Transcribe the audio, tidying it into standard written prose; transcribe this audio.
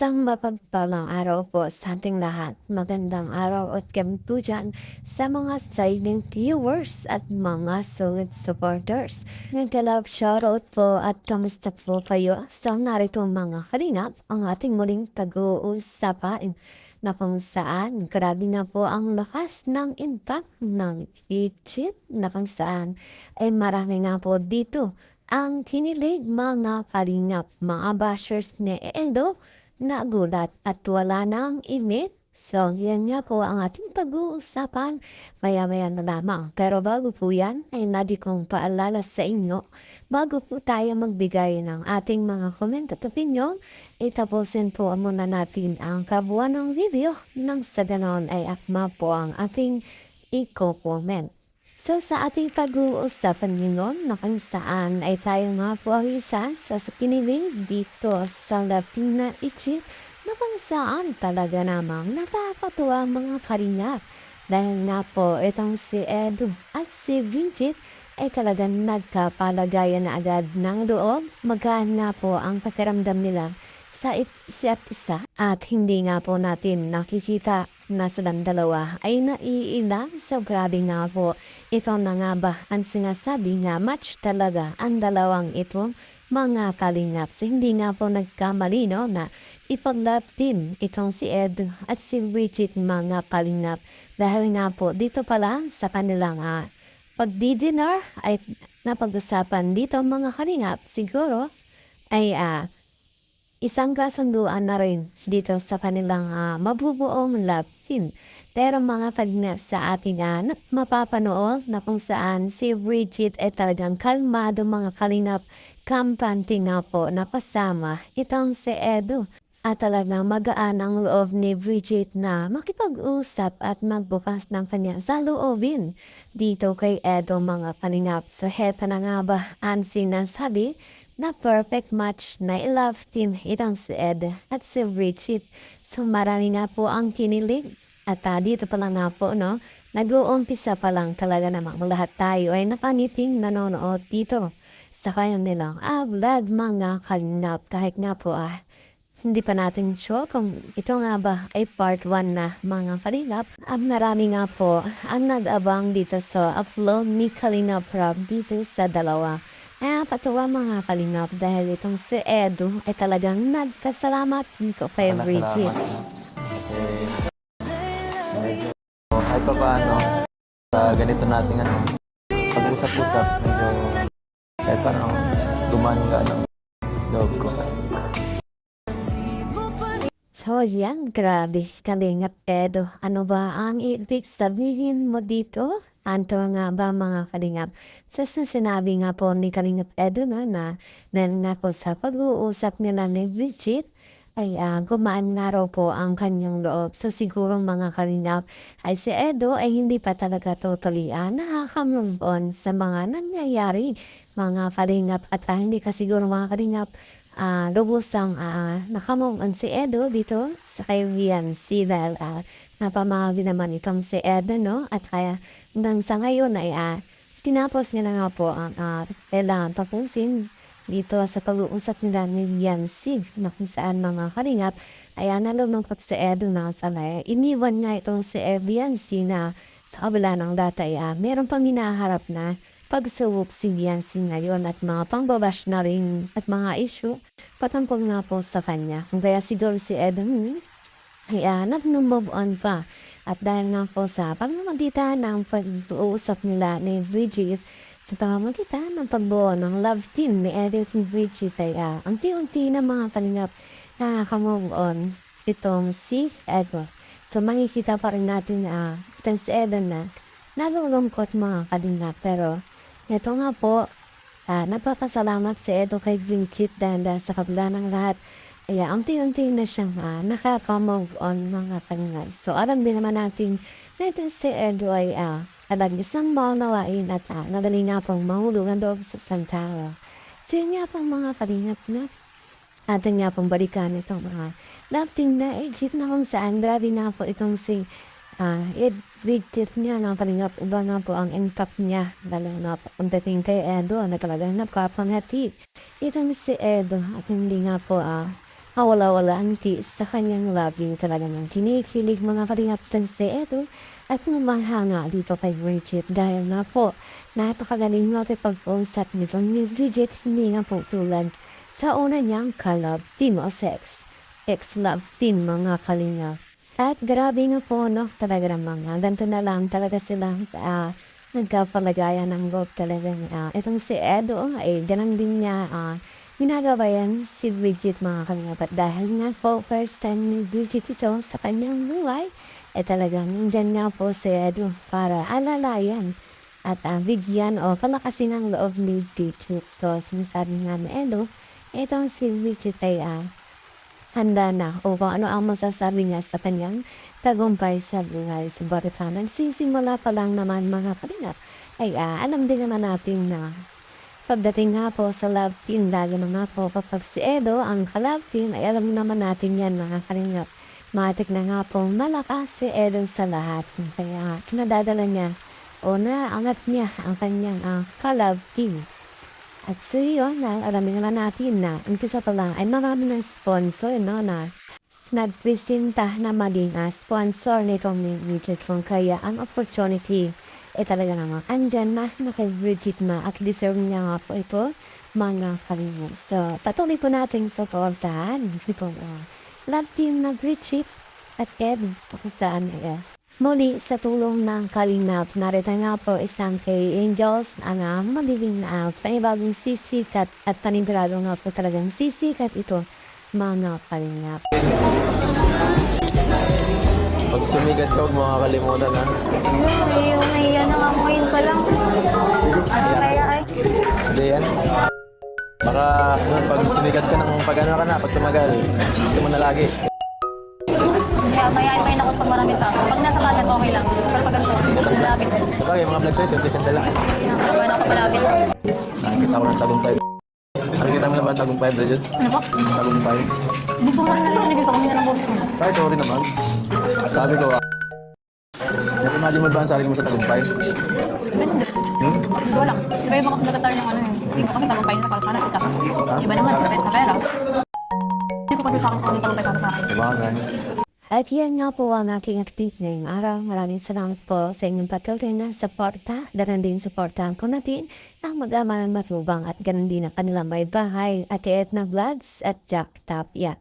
Isang mapagpalang araw po sa ating lahat. Magandang araw at gabi po dyan sa mga silent viewers at mga solid supporters. Nagka-love shoutout po at kamusta po kayo? So narito mga kalingap ang ating muling pag-uusapan na kung saan grabe na po ang lakas ng impact ng Egypt na kung saan ay marami nga po dito ang kinilig mga kalingap, mga bashers ni Edo nagulat at wala nang imit. So, yan nga po ang ating pag-uusapan maya-maya na lamang. Pero bago po yan, ay nadi kong paalala sa inyo, bago po tayo magbigay ng ating mga comment at opinion, itapusin po muna natin ang kabuuan ng video nang sa ganon ay akma po ang ating i-comment. So sa ating pag-uusapan ngayon na kung saan ay tayo nga po ang isa sa kinilig dito sa Latina Egypt na kung saan talaga namang nakakatuwa mga karingap. Dahil nga po itong si Edu at si Bridget ay talagang nagkapalagayan na agad ng loob. Magaan nga po ang pakiramdam nila sa isa't isa at hindi nga po natin nakikita na silang dalawa ay naiilang. So grabe nga po, ito na nga ba ang sinasabi nga match talaga ang dalawang ito mga kalingaps. Hindi nga po nagkamali no na ipag-love din itong si Ed at si Bridget mga kalingap. Dahil nga po dito pala sa kanilang pagdi-dinner ay napag-usapan dito mga kalingap siguro ay isang kasunduan na rin dito sa kanilang mabubuong love team. Pero mga kalingap sa ating mapapanood na kung saan si Bridget ay talagang kalmado mga kalingap, kampante nga po na kasama itong si Edu. At talagang magaan ang loob ni Bridget na makipag-usap at magbukas ng kanya saloobin dito kay Edu mga kalingap. So heto na nga ba ang sinasabi na perfect match na i-love team itong si Ed at si Bridget. So marami nga po ang kinilig at dito pa lang nga po no, nag-uumpisa pa lang talaga namang lahat tayo ay napangiting nanonood dito sa kanilang vlog mga kalingap. Kahit nga po hindi pa natin sure kung ito nga ba ay part 1 na mga kalingap. Marami nga po ang nag-abang dito sa upload ni Kalingap Rob dito sa dalawa. Patuwa mga kalingap dahil itong si Edu ay talagang nagkasalamat dito kay Bridget. Salamat no? Kasi medyo kahit pa paano sa ganito nating pag-usap-usap medyo kahit parang gumanga ng loob ko. So yan, grabe kalingap Edu. Ano ba ang ibig sabihin mo dito? Anto nga ba mga kalingap? Sa sinabi nga po ni Kalingap Edu na nga po sa pag-uusap nila ni Bridget ay gumaan nga raw po ang kanyang loob. So siguro mga kalingap ay si Edu ay hindi pa talaga totally nakaka-move on sa mga nangyayari mga kalingap at hindi ka siguro mga kalingap lubusang nakamove on si Edu dito sa kaibigan si dahil napamahagi naman itong si Edu no at kaya hanggang sa ngayon ay tinapos niya na nga po ang kailangan tapusin dito sa pag-uusap nila ni Yancy na kung saan mga kalingap ay nalulungkot si Edu na sana iniwan nga itong si Yancy na sa kabila ng data ay meron pang hinaharap na pagsubok si Yancy ngayon at mga pangbabash na rin at mga issue patungkol nga po sa kanya. Kaya siguro si Edu ay nag-move on pa. At dahil nga po sa pagmamagitan ng pag-uusap nila ni Bridget sa pamamagitan ng pagbuo ng love team ni Edu at Bridget ay unti-unti na mga kalingap nakaka-move on itong si Edu. So makikita pa rin natin itong si Edu na nalulungkot mga kalingap pero ito nga po nagpapasalamat si Edu kay Bridget dahil sa kabila ng lahat ay unti-unti na siyang nakaka-move on mga kalingap. So alam din naman natin na ito si Edu ay talagang isang maunawain at nadali nga pong mahulugan doon sa Santara. So yun nga pong mga kalingap na atin nga pong balikan itong mga love team na Egypt na kung saan grabe nga po itong si Bridget niya ng kalingap. Iba nga po ang impact niya lalo na pagdating kay Edu na talagang napakapangati itong si Edu at hindi nga po wala-wala ang tiis sa kanyang labing talaga ng kinikilig mga kalingaptan si Edo at namahanga dito kay Bridget dahil na po napakagaling makipag-usap nito ni Bridget hindi nga po tulad sa una niyang kalab team o sex. Ex-love team mga kalingap. At grabe nga po no talaga namang ganito na lang talaga sila nagkapalagayan ng loob talaga. Itong si Edo ay ganun din niya ginagawa yan si Bridget mga kalingap at dahil nga po first time ni Bridget ito sa kanyang buhay talagang nandyan nga po si Edo para alalayan at bigyan o palakasin ang loob ni Bridget. So sinasabi nga ni Edo itong si Bridget ay handa na o kung ano ang masasabi niya sa kanyang tagumpay sa buhay. Subalit nagsisimula pa lang naman mga kalingap ay alam din naman natin na pagdating nga po sa love team, lalo na nga po kapag si Edo ang ka-love team, ay alam naman natin yan mga kalingap. Matik na nga po malakas si Edo sa lahat. Kaya kinadadala niya o naangat niya ang kanyang ka-love team. At so yun, alamin naman natin na umpisa pa lang ay marami ng sponsor no, na nagpresenta na maging sponsor nitong ni Bridget kung kaya ang opportunity talaga naman andyan na kay Bridget na at deserve niya nga po ito mga kalingap. So patuloy po nating supportahan itong love team na Bridget at Ed kung saan muli sa tulong ng kalingap, narito nga po isang kay Angels ang magiging panibagong sisikat at panigurado nga po talagang sisikat ito mga kalingap. Pag sumigat ka, huwag mo kakalimutan ha. Yung may ano nga mo yun pa lang. Ano kaya ay? Hindi yan. Baka sunod pag sumigat ka ng pag-ano ka na, pag tumagal, gusto mo na lagi. Kaya mayayain pa yun ako pag maraming tao. Pag nasa kalat, okay lang. Pero pag ganito, malapit. Sabagay, mga vlog sa'yo, simple-simple lang. Nakakawa na ako malapit. Nakikita ko ng tagumpay. Nakikita mo na ba ang tagumpay, Bridget? Ano po? Tagumpay. Hindi ko nga narinig ko kung ng boses mo. Sorry, sorry naman. Sabi ko, nag-imagine mo ba ang sarili mo sa tagumpay? Hindi. Hindi ko lang. Iba-iba kasi nagkatari ng ano yun. Hindi ko kasi tagumpay na para sana ika. Iba naman, sa pera. Hindi ko pa sa akin kung ano tagumpay para sa akin. Sabagay. At yan nga po ang aking update ngayong araw. Maraming salamat po sa inyong patuloy na suporta. Daran din suportahan ko natin ang mag-ama ng matubang at ganun din ang kanilang may bahay at Etna Vlogs at Jack Tapia.